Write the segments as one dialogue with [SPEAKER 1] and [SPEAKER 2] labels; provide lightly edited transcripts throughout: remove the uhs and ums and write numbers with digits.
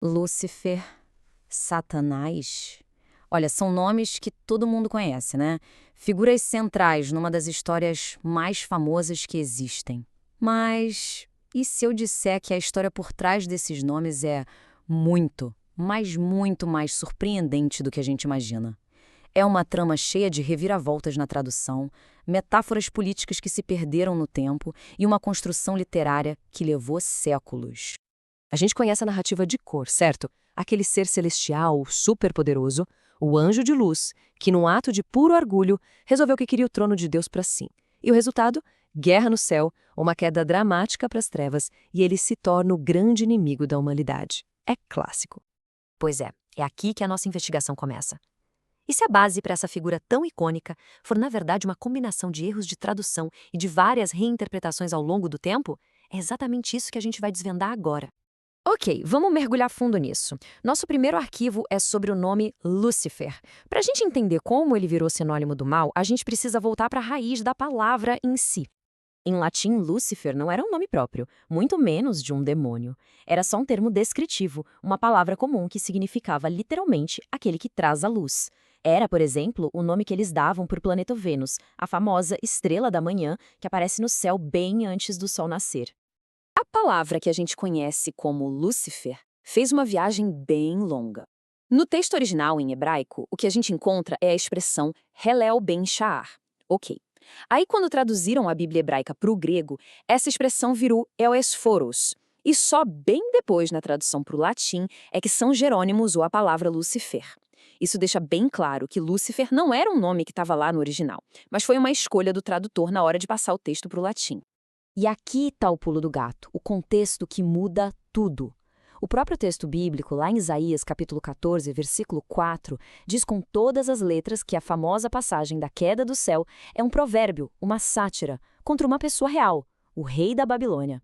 [SPEAKER 1] Lúcifer, Satanás. Olha, são nomes que todo mundo conhece, né? Figuras centrais numa das histórias mais famosas que existem. Mas e se eu disser que a história por trás desses nomes é muito, mas muito mais surpreendente do que a gente imagina? É uma trama cheia de reviravoltas na tradução, metáforas políticas que se perderam no tempo e uma construção literária que levou séculos.
[SPEAKER 2] A gente conhece a narrativa de cor, certo? Aquele ser celestial, superpoderoso, o anjo de luz, que num ato de puro orgulho, resolveu que queria o trono de Deus para si. E o resultado? Guerra no céu, uma queda dramática para as trevas, e ele se torna o grande inimigo da humanidade. É clássico.
[SPEAKER 3] Pois é aqui que a nossa investigação começa. E se a base para essa figura tão icônica for, na verdade, uma combinação de erros de tradução e de várias reinterpretações ao longo do tempo, é exatamente isso que a gente vai desvendar agora.
[SPEAKER 1] Ok, vamos mergulhar fundo nisso. Nosso primeiro arquivo é sobre o nome Lúcifer. Para a gente entender como ele virou sinônimo do mal, a gente precisa voltar para a raiz da palavra em si. Em latim, Lúcifer não era um nome próprio, muito menos de um demônio. Era só um termo descritivo, uma palavra comum que significava literalmente aquele que traz a luz. Era, por exemplo, o nome que eles davam para o planeta Vênus, a famosa estrela da manhã que aparece no céu bem antes do sol nascer. A palavra que a gente conhece como Lúcifer fez uma viagem bem longa. No texto original em hebraico, o que a gente encontra é a expressão Helel ben Sha'ar. Ok. Aí, quando traduziram a Bíblia hebraica para o grego, essa expressão virou Eoesforos. E só bem depois, na tradução para o latim, é que São Jerônimo usou a palavra Lucifer. Isso deixa bem claro que Lúcifer não era um nome que estava lá no original, mas foi uma escolha do tradutor na hora de passar o texto para o latim. E aqui está o pulo do gato, o contexto que muda tudo. O próprio texto bíblico, lá em Isaías capítulo 14, versículo 4, diz com todas as letras que a famosa passagem da queda do céu é um provérbio, uma sátira, contra uma pessoa real, o rei da Babilônia.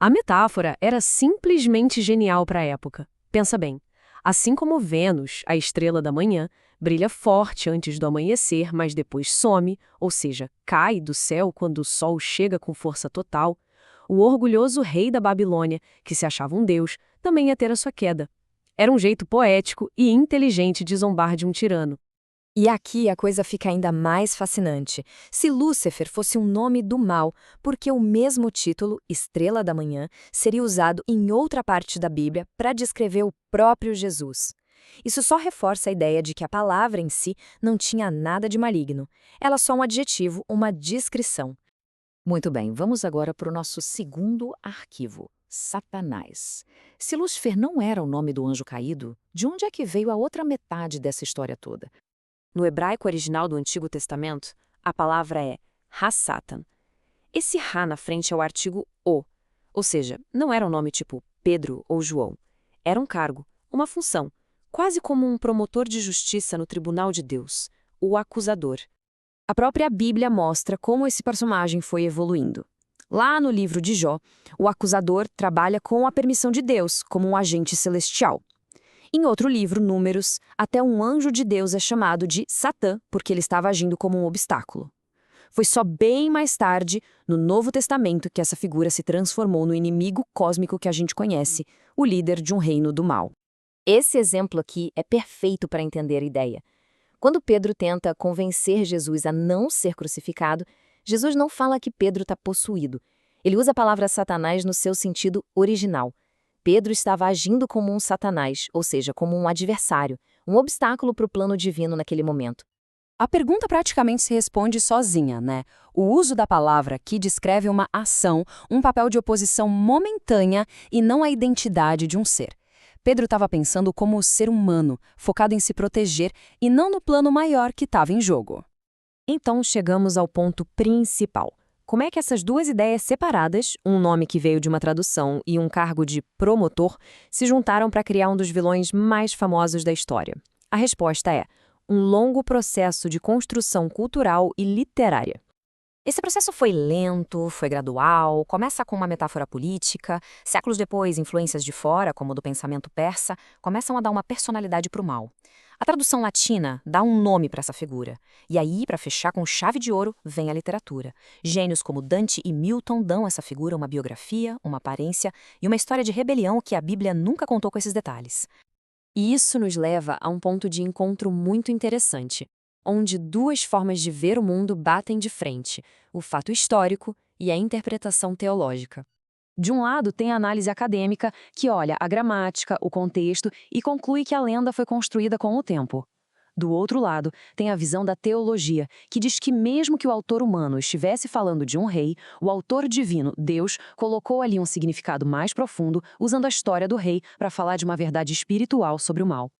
[SPEAKER 2] A metáfora era simplesmente genial para a época. Pensa bem, assim como Vênus, a estrela da manhã, brilha forte antes do amanhecer, mas depois some, ou seja, cai do céu quando o sol chega com força total, o orgulhoso rei da Babilônia, que se achava um deus, também ia ter a sua queda. Era um jeito poético e inteligente de zombar de um tirano.
[SPEAKER 1] E aqui a coisa fica ainda mais fascinante. Se Lúcifer fosse um nome do mal, por que o mesmo título, Estrela da Manhã, seria usado em outra parte da Bíblia para descrever o próprio Jesus? Isso só reforça a ideia de que a palavra em si não tinha nada de maligno. Ela é só um adjetivo, uma descrição.
[SPEAKER 3] Muito bem, vamos agora para o nosso segundo arquivo, Satanás. Se Lúcifer não era o nome do anjo caído, de onde é que veio a outra metade dessa história toda?
[SPEAKER 2] No hebraico original do Antigo Testamento, a palavra é Ha-Satan. Esse Ha na frente é o artigo O, ou seja, não era um nome tipo Pedro ou João. Era um cargo, uma função, quase como um promotor de justiça no tribunal de Deus, o acusador. A própria Bíblia mostra como esse personagem foi evoluindo. Lá no livro de Jó, o acusador trabalha com a permissão de Deus, como um agente celestial. Em outro livro, Números, até um anjo de Deus é chamado de Satã, porque ele estava agindo como um obstáculo. Foi só bem mais tarde, no Novo Testamento, que essa figura se transformou no inimigo cósmico que a gente conhece, o líder de um reino do mal.
[SPEAKER 1] Esse exemplo aqui é perfeito para entender a ideia. Quando Pedro tenta convencer Jesus a não ser crucificado, Jesus não fala que Pedro está possuído. Ele usa a palavra Satanás no seu sentido original. Pedro estava agindo como um Satanás, ou seja, como um adversário, um obstáculo para o plano divino naquele momento.
[SPEAKER 2] A pergunta praticamente se responde sozinha, né? O uso da palavra aqui descreve uma ação, um papel de oposição momentânea e não a identidade de um ser. Pedro estava pensando como ser humano, focado em se proteger e não no plano maior que estava em jogo. Então chegamos ao ponto principal. Como é que essas duas ideias separadas, um nome que veio de uma tradução e um cargo de promotor, se juntaram para criar um dos vilões mais famosos da história? A resposta é um longo processo de construção cultural e literária.
[SPEAKER 1] Esse processo foi lento, foi gradual, começa com uma metáfora política, séculos depois, influências de fora, como do pensamento persa, começam a dar uma personalidade para o mal. A tradução latina dá um nome para essa figura. E aí, para fechar com chave de ouro, vem a literatura. Gênios como Dante e Milton dão a essa figura uma biografia, uma aparência e uma história de rebelião que a Bíblia nunca contou com esses detalhes.
[SPEAKER 3] E isso nos leva a um ponto de encontro muito interessante, onde duas formas de ver o mundo batem de frente: o fato histórico e a interpretação teológica. De um lado, tem a análise acadêmica, que olha a gramática, o contexto e conclui que a lenda foi construída com o tempo. Do outro lado, tem a visão da teologia, que diz que mesmo que o autor humano estivesse falando de um rei, o autor divino, Deus, colocou ali um significado mais profundo, usando a história do rei para falar de uma verdade espiritual sobre o mal.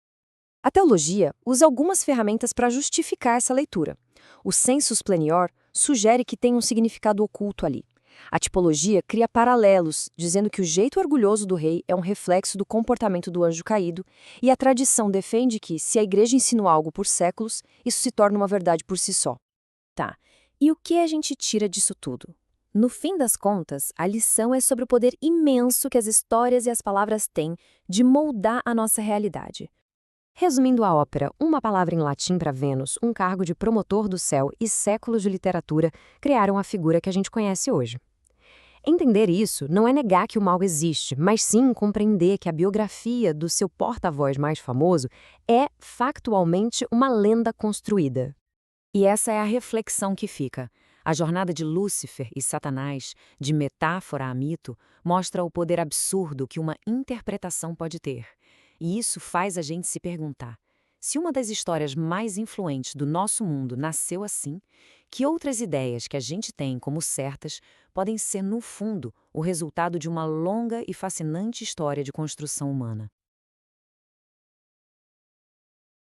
[SPEAKER 1] A teologia usa algumas ferramentas para justificar essa leitura. O sensus plenior sugere que tem um significado oculto ali. A tipologia cria paralelos, dizendo que o jeito orgulhoso do rei é um reflexo do comportamento do anjo caído, e a tradição defende que, se a igreja ensinou algo por séculos, isso se torna uma verdade por si só.
[SPEAKER 2] Tá. E o que a gente tira disso tudo? No fim das contas, a lição é sobre o poder imenso que as histórias e as palavras têm de moldar a nossa realidade.
[SPEAKER 1] Resumindo a ópera, uma palavra em latim para Vênus, um cargo de promotor do céu e séculos de literatura criaram a figura que a gente conhece hoje. Entender isso não é negar que o mal existe, mas sim compreender que a biografia do seu porta-voz mais famoso é, factualmente, uma lenda construída. E essa é a reflexão que fica. A jornada de Lúcifer e Satanás, de metáfora a mito, mostra o poder absurdo que uma interpretação pode ter. E isso faz a gente se perguntar: se uma das histórias mais influentes do nosso mundo nasceu assim, que outras ideias que a gente tem como certas podem ser, no fundo, o resultado de uma longa e fascinante história de construção humana?